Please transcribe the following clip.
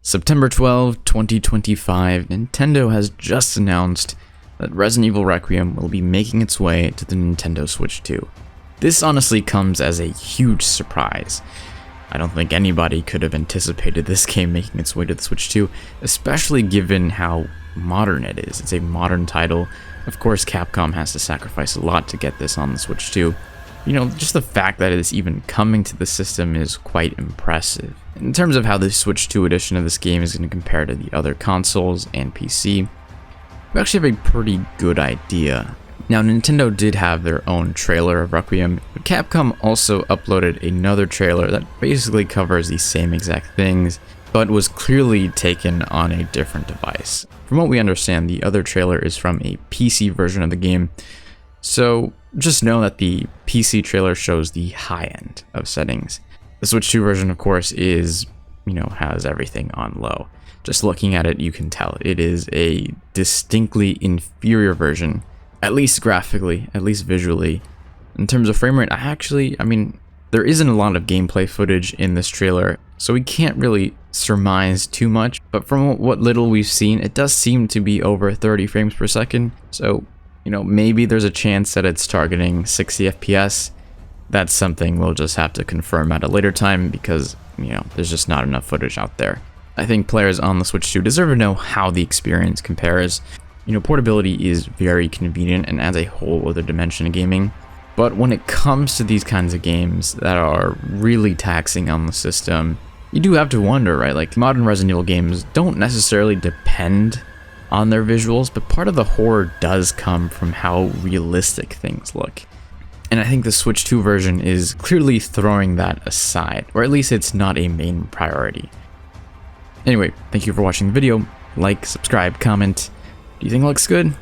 September 12, 2025, Nintendo has just announced that Resident Evil Requiem will be making its way to the Nintendo Switch 2. This honestly comes as a huge surprise. I don't think anybody could have anticipated this game making its way to the Switch 2, especially given how modern it is. It's a modern title. Of course, Capcom has to sacrifice a lot to get this on the Switch 2. You know, just the fact that it is even coming to the system is quite impressive. In terms of how the Switch 2 edition of this game is going to compare to the other consoles and PC, we actually have a pretty good idea. Now, Nintendo did have their own trailer of Requiem, but Capcom also uploaded another trailer that basically covers the same exact things, but was clearly taken on a different device. From what we understand, the other trailer is from a PC version of the game, so just know that the PC trailer shows the high end of settings. The Switch 2 version, of course, has everything on low. Just looking at it, you can tell it is a distinctly inferior version, at least graphically, at least visually. In terms of frame rate, there isn't a lot of gameplay footage in this trailer, so we can't really surmise too much, but from what little we've seen, it does seem to be over 30 frames per second, so maybe there's a chance that it's targeting 60 FPS. That's something we'll just have to confirm at a later time because, there's just not enough footage out there. I think players on the Switch 2 deserve to know how the experience compares. Portability is very convenient and adds a whole other dimension of gaming. But when it comes to these kinds of games that are really taxing on the system, you do have to wonder, right? Like, modern Resident Evil games don't necessarily depend on their visuals, but part of the horror does come from how realistic things look. And I think the Switch 2 version is clearly throwing that aside, or at least it's not a main priority. Anyway, thank you for watching the video. Like, subscribe, comment. Do you think it looks good?